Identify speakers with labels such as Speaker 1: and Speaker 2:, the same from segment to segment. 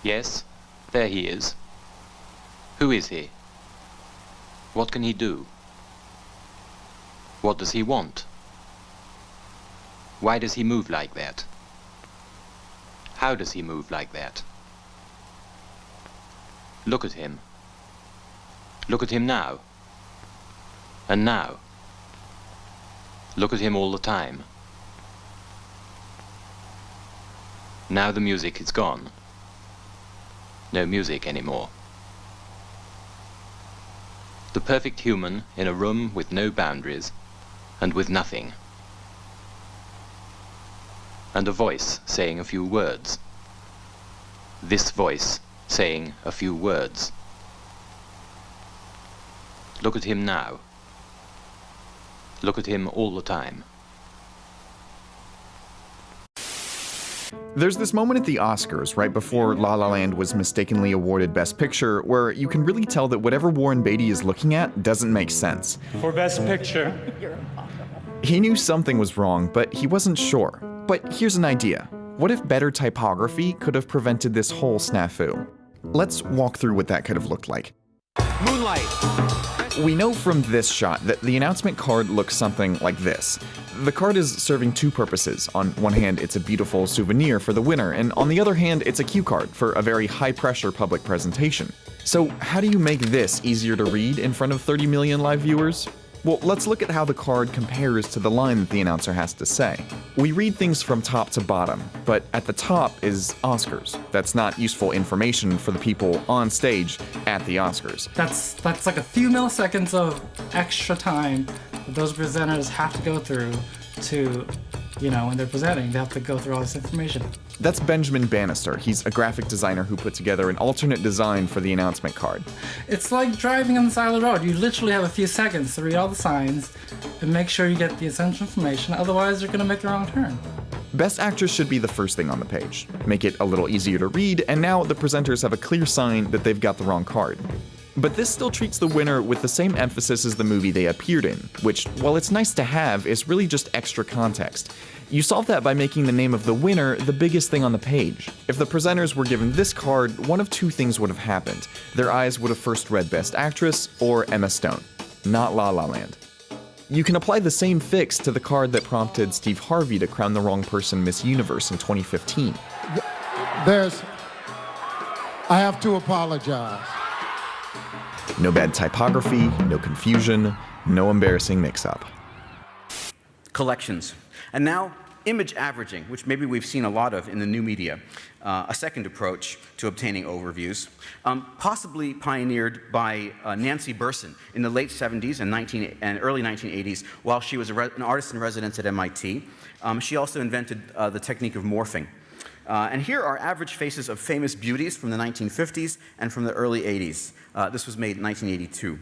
Speaker 1: Yes, there he is. Who is he? What can he do? What does he want? Why does he move like that? How does he move like that? Look at him. Look at him now. And now. Look at him all the time. Now the music is gone. No music anymore. The perfect human in a room with no boundaries and with nothing. And a voice saying a few words. This voice saying a few words. Look at him now. Look at him all the time.
Speaker 2: There's this moment at the Oscars, right before La La Land was mistakenly awarded Best Picture, where you can really tell that whatever Warren Beatty is looking at doesn't make sense.
Speaker 3: For Best Picture.
Speaker 2: He knew something was wrong, but he wasn't sure. But here's an idea. What if better typography could have prevented this whole snafu? Let's walk through what that could have looked like.
Speaker 4: Moonlight.
Speaker 2: We know from this shot that the announcement card looks something like this. The card is serving two purposes. On one hand, it's a beautiful souvenir for the winner, and on the other hand, it's a cue card for a very high-pressure public presentation. So how do you make this easier to read in front of 30 million live viewers? Well, let's look at how the card compares to the line that the announcer has to say. We read things from top to bottom, but at the top is Oscars. That's not useful information for the people on stage at the Oscars.
Speaker 3: That's like a few milliseconds of extra time that those presenters have to go through to, when they're presenting, they have to go through all this information.
Speaker 2: That's Benjamin Bannister. He's a graphic designer who put together an alternate design for the announcement card.
Speaker 3: It's like driving on the side of the road. You literally have a few seconds to read all the signs and make sure you get the essential information, otherwise you're going to make the wrong turn.
Speaker 2: Best Actress should be the first thing on the page. Make it a little easier to read, and now the presenters have a clear sign that they've got the wrong card. But this still treats the winner with the same emphasis as the movie they appeared in, which, while it's nice to have, is really just extra context. You solve that by making the name of the winner the biggest thing on the page. If the presenters were given this card, one of two things would have happened. Their eyes would have first read Best Actress or Emma Stone, not La La Land. You can apply the same fix to the card that prompted Steve Harvey to crown the wrong person Miss Universe in 2015.
Speaker 5: I have to apologize.
Speaker 2: No bad typography, no confusion, no embarrassing mix-up.
Speaker 4: Collections. And now, image averaging, which maybe we've seen a lot of in the new media, a second approach to obtaining overviews, possibly pioneered by Nancy Berson in the late 70s and early 1980s while she was an artist in residence at MIT. She also invented the technique of morphing. And here are average faces of famous beauties from the 1950s and from the early 80s. This was made in 1982.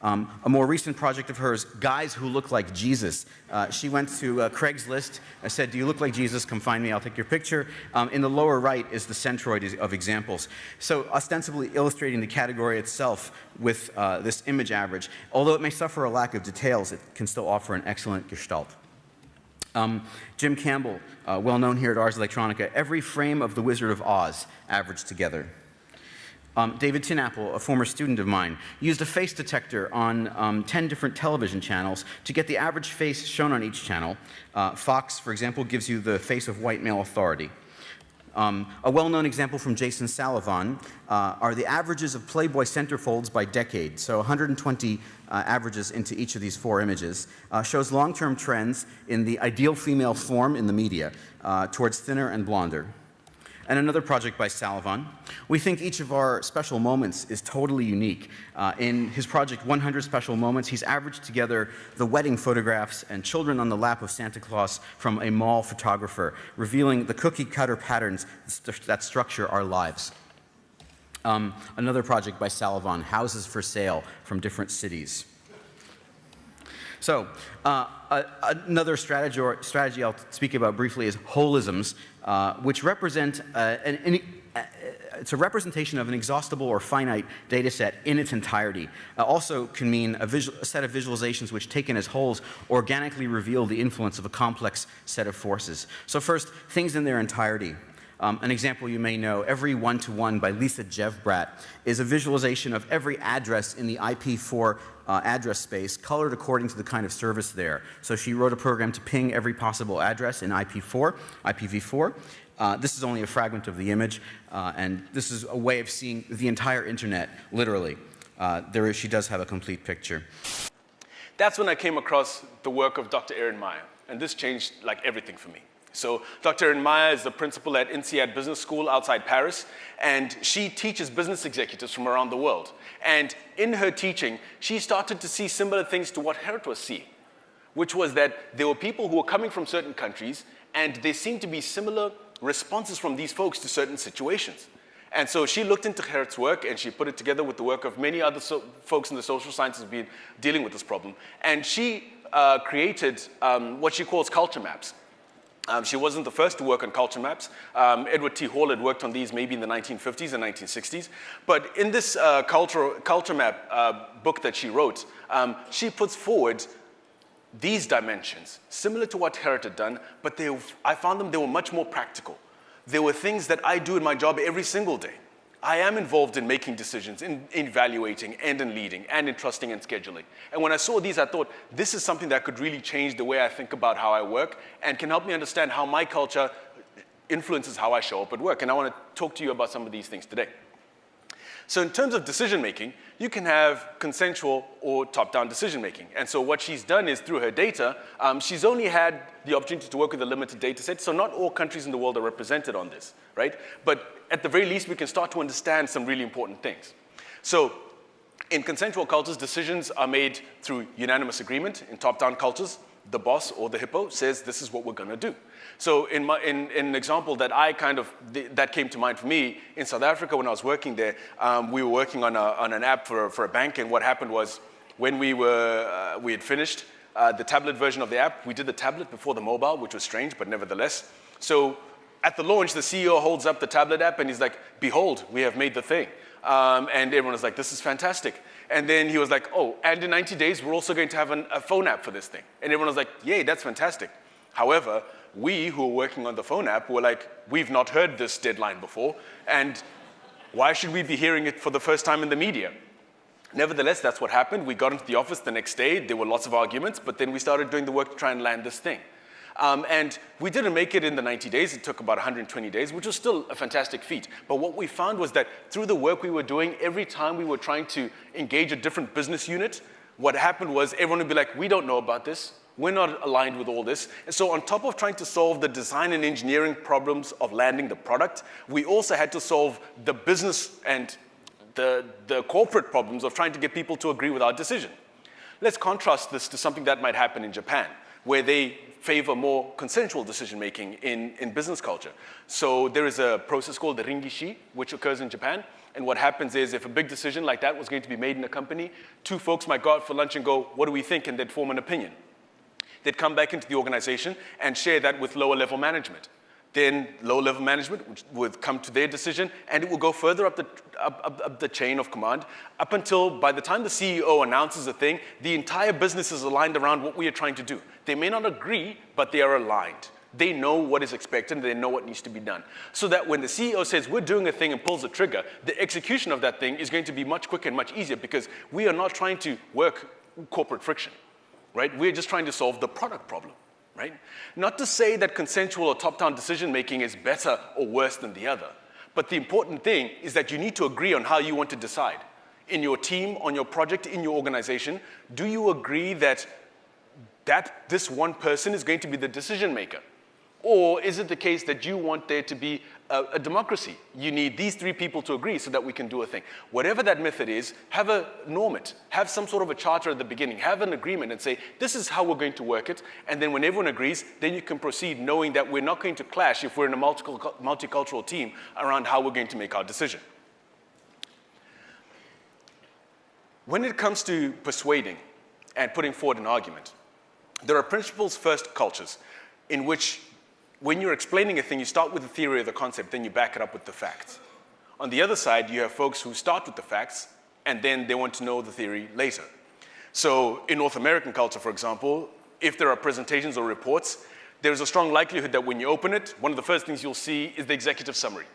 Speaker 4: A more recent project of hers, Guys Who Look Like Jesus. She went to Craigslist, said, "Do you look like Jesus? Come find me, I'll take your picture." In the lower right is the centroid of examples. So ostensibly illustrating the category itself with this image average. Although it may suffer a lack of details, it can still offer an excellent gestalt. Jim Campbell, well known here at Ars Electronica, every frame of The Wizard of Oz averaged together. David Tinapple, a former student of mine, used a face detector on 10 different television channels to get the average face shown on each channel. Fox, for example, gives you the face of white male authority. A well-known example from Jason Salavon are the averages of Playboy centerfolds by decade. So 120 averages into each of these four images. Shows long-term trends in the ideal female form in the media towards thinner and blonder. And another project by Salavon. We think each of our special moments is totally unique. In his project 100 Special Moments, he's averaged together the wedding photographs and children on the lap of Santa Claus from a mall photographer, revealing the cookie-cutter patterns that structure our lives. Another project by Salavon, Houses for Sale from different cities. So, another strategy I'll speak about briefly is holisms, which represent it's a representation of an exhaustible or finite data set in its entirety. Also can mean a set of visualizations which, taken as wholes, organically reveal the influence of a complex set of forces. So first, things in their entirety. An example you may know, Every One-to-One by Lisa Jevbrat is a visualization of every address in the IP4 address space colored according to the kind of service there. So she wrote a program to ping every possible address in IPv4. This is only a fragment of the image, and this is a way of seeing the entire internet, literally. She does have a complete picture.
Speaker 6: That's when I came across the work of Dr. Erin Meyer, and this changed like everything for me. So Dr. Erin Meyer is the principal at INSEAD Business School outside Paris, and she teaches business executives from around the world. And in her teaching, she started to see similar things to what Gerrit was seeing, which was that there were people who were coming from certain countries, and there seemed to be similar responses from these folks to certain situations. And so she looked into Gerrit's work, and she put it together with the work of many other folks in the social sciences who've been dealing with this problem. And she created what she calls culture maps. She wasn't the first to work on culture maps. Edward T. Hall had worked on these maybe in the 1950s and 1960s. But in this culture map book that she wrote, she puts forward these dimensions, similar to what Gerrit had done, but I found they were much more practical. They were things that I do in my job every single day. I am involved in making decisions, in evaluating, and in leading, and in trusting and scheduling. And when I saw these, I thought, this is something that could really change the way I think about how I work and can help me understand how my culture influences how I show up at work. And I want to talk to you about some of these things today. So in terms of decision-making, you can have consensual or top-down decision-making. And so what she's done is, through her data, she's only had the opportunity to work with a limited data set, so not all countries in the world are represented on this, right? But at the very least, we can start to understand some really important things. So in consensual cultures, decisions are made through unanimous agreement. In top-down cultures, the boss or the hippo says, this is what we're going to do. So in an example that that came to mind for me, in South Africa when I was working there, we were working on an app for a bank, and what happened was when we had finished the tablet version of the app, we did the tablet before the mobile, which was strange, but nevertheless. So at the launch, the CEO holds up the tablet app and he's like, behold, we have made the thing. And everyone was like, this is fantastic. And then he was like, oh, and in 90 days, we're also going to have a phone app for this thing. And everyone was like, yay, that's fantastic. However, we who are working on the phone app were like, we've not heard this deadline before, and why should we be hearing it for the first time in the media? Nevertheless, that's what happened. We got into the office the next day. There were lots of arguments, but then we started doing the work to try and land this thing. And we didn't make it in the 90 days. It took about 120 days, which was still a fantastic feat. But what we found was that through the work we were doing, every time we were trying to engage a different business unit, what happened was everyone would be like, we don't know about this. We're not aligned with all this. And so on top of trying to solve the design and engineering problems of landing the product, we also had to solve the business and the corporate problems of trying to get people to agree with our decision. Let's contrast this to something that might happen in Japan, where they favor more consensual decision-making in business culture. So there is a process called the ringishi, which occurs in Japan. And what happens is, if a big decision like that was going to be made in a company, two folks might go out for lunch and go, what do we think? And they'd form an opinion. They'd come back into the organization and share that with lower level management. Then lower level management would come to their decision, and it will go further up the chain of command, up until by the time the CEO announces a thing, the entire business is aligned around what we are trying to do. They may not agree, but they are aligned. They know what is expected, and they know what needs to be done. So that when the CEO says, we're doing a thing and pulls the trigger, the execution of that thing is going to be much quicker and much easier, because we are not trying to work corporate friction. Right? We're just trying to solve the product problem, right? Not to say that consensual or top-down decision-making is better or worse than the other, but the important thing is that you need to agree on how you want to decide. In your team, on your project, in your organization, do you agree that this one person is going to be the decision-maker? Or is it the case that you want there to be a democracy? You need these three people to agree so that we can do a thing. Whatever that method is, norm it. Have some sort of a charter at the beginning. Have an agreement and say, this is how we're going to work it. And then when everyone agrees, then you can proceed knowing that we're not going to clash if we're in a multicultural team around how we're going to make our decision. When it comes to persuading and putting forward an argument, there are principles-first cultures in which when you're explaining a thing, you start with the theory or the concept, then you back it up with the facts. On the other side, you have folks who start with the facts, and then they want to know the theory later. So in North American culture, for example, if there are presentations or reports, there's a strong likelihood that when you open it, one of the first things you'll see is the executive summary.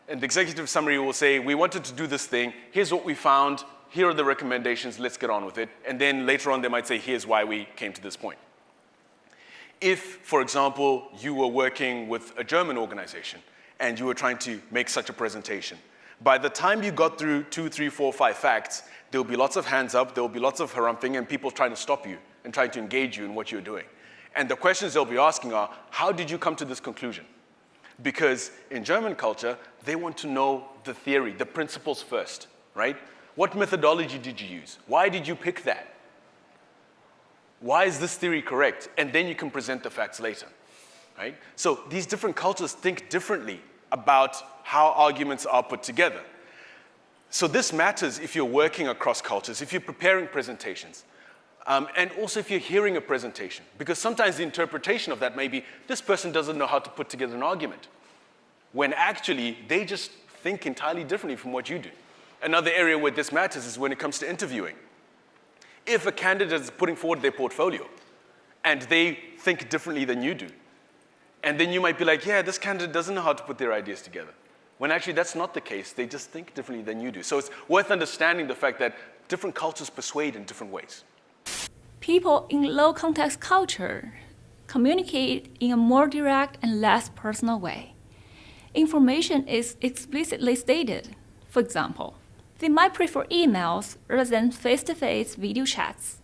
Speaker 6: And the executive summary will say, we wanted to do this thing, here's what we found, here are the recommendations, let's get on with it. And then later on, they might say, here's why we came to this point. If, for example, you were working with a German organization and you were trying to make such a presentation, by the time you got through 2, 3, 4, 5 facts, there will be lots of hands up, there will be lots of harumping, and people trying to stop you and trying to engage you in what you're doing. And the questions they'll be asking are, how did you come to this conclusion? Because in German culture, they want to know the theory, the principles first, right? What methodology did you use? Why did you pick that? Why is this theory correct? And then you can present the facts later, right? So these different cultures think differently about how arguments are put together. So this matters if you're working across cultures, if you're preparing presentations, and also if you're hearing a presentation, because sometimes the interpretation of that may be, this person doesn't know how to put together an argument, when actually they just think entirely differently from what you do. Another area where this matters is when it comes to interviewing. If a candidate is putting forward their portfolio and they think differently than you do, and then you might be like, yeah, this candidate doesn't know how to put their ideas together. When actually that's not the case, they just think differently than you do. So it's worth understanding the fact that different cultures persuade in different ways.
Speaker 7: People in low-context culture communicate in a more direct and less personal way. Information is explicitly stated. For example, they might prefer emails rather than face-to-face video chats.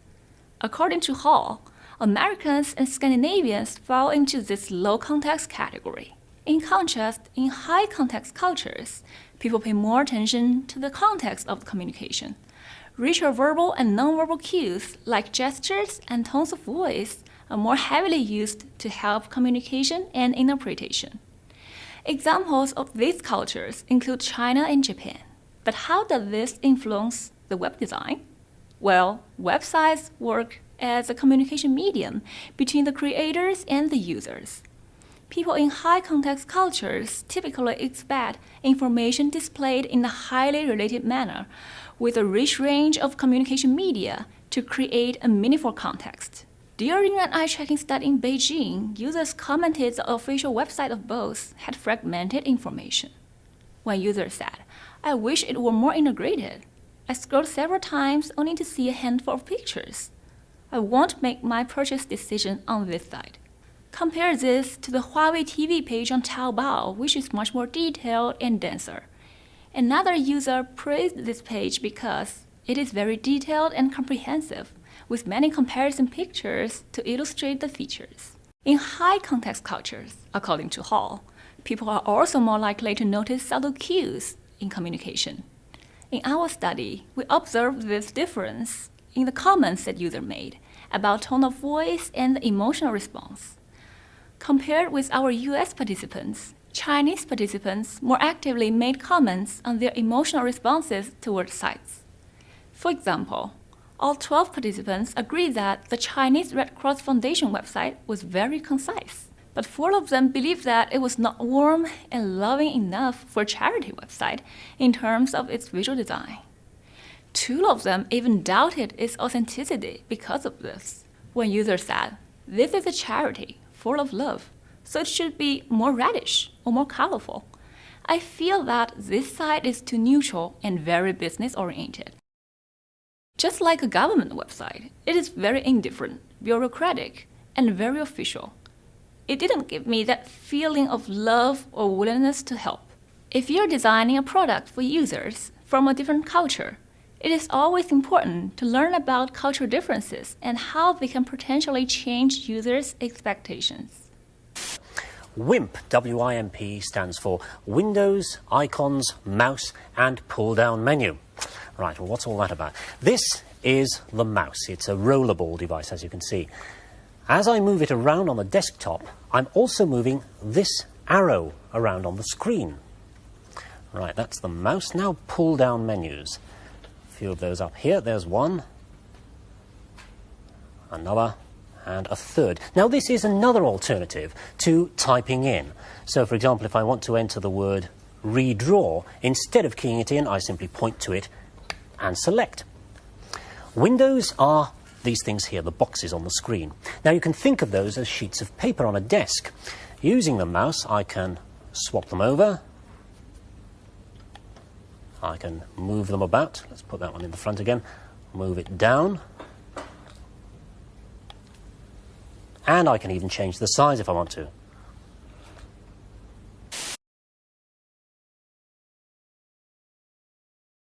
Speaker 7: According to Hall, Americans and Scandinavians fall into this low-context category. In contrast, in high-context cultures, people pay more attention to the context of the communication. Richer verbal and nonverbal cues, like gestures and tones of voice, are more heavily used to help communication and interpretation. Examples of these cultures include China and Japan. But how does this influence the web design? Well, websites work as a communication medium between the creators and the users. People in high-context cultures typically expect information displayed in a highly related manner, with a rich range of communication media to create a meaningful context. During an eye-tracking study in Beijing, users commented the official website of both had fragmented information. One user said, "I wish it were more integrated. I scrolled several times only to see a handful of pictures. I won't make my purchase decision on this site." Compare this to the Huawei TV page on Taobao, which is much more detailed and denser. Another user praised this page because it is very detailed and comprehensive, with many comparison pictures to illustrate the features. In high-context cultures, according to Hall, people are also more likely to notice subtle cues in communication. In our study, we observed this difference in the comments that users made about tone of voice and the emotional response. Compared with our US participants, Chinese participants more actively made comments on their emotional responses toward sites. For example, all 12 participants agreed that the Chinese Red Cross Foundation website was very concise, but 4 of them believed that it was not warm and loving enough for a charity website in terms of its visual design. 2 of them even doubted its authenticity because of this. One user said, "This is a charity full of love, so it should be more reddish or more colorful. I feel that this site is too neutral and very business-oriented." Just like a government website, it is very indifferent, bureaucratic, and very official. It didn't give me that feeling of love or willingness to help. If you're designing a product for users from a different culture, it is always important to learn about cultural differences and how they can potentially change users' expectations.
Speaker 8: WIMP, W-I-M-P, stands for Windows, Icons, Mouse, and Pull-Down Menu. Right, well, what's all that about? This is the mouse. It's a rollerball device, as you can see. As I move it around on the desktop, I'm also moving this arrow around on the screen. Right, that's the mouse. Now pull-down menus. A few of those up here. There's one, another, and a third. Now this is another alternative to typing in. So for example, if I want to enter the word redraw, instead of keying it in, I simply point to it and select. Windows are these things here, the boxes on the screen. Now you can think of those as sheets of paper on a desk. Using the mouse, I can swap them over. I can move them about. Let's put that one in the front again. Move it down. And I can even change the size if I want to.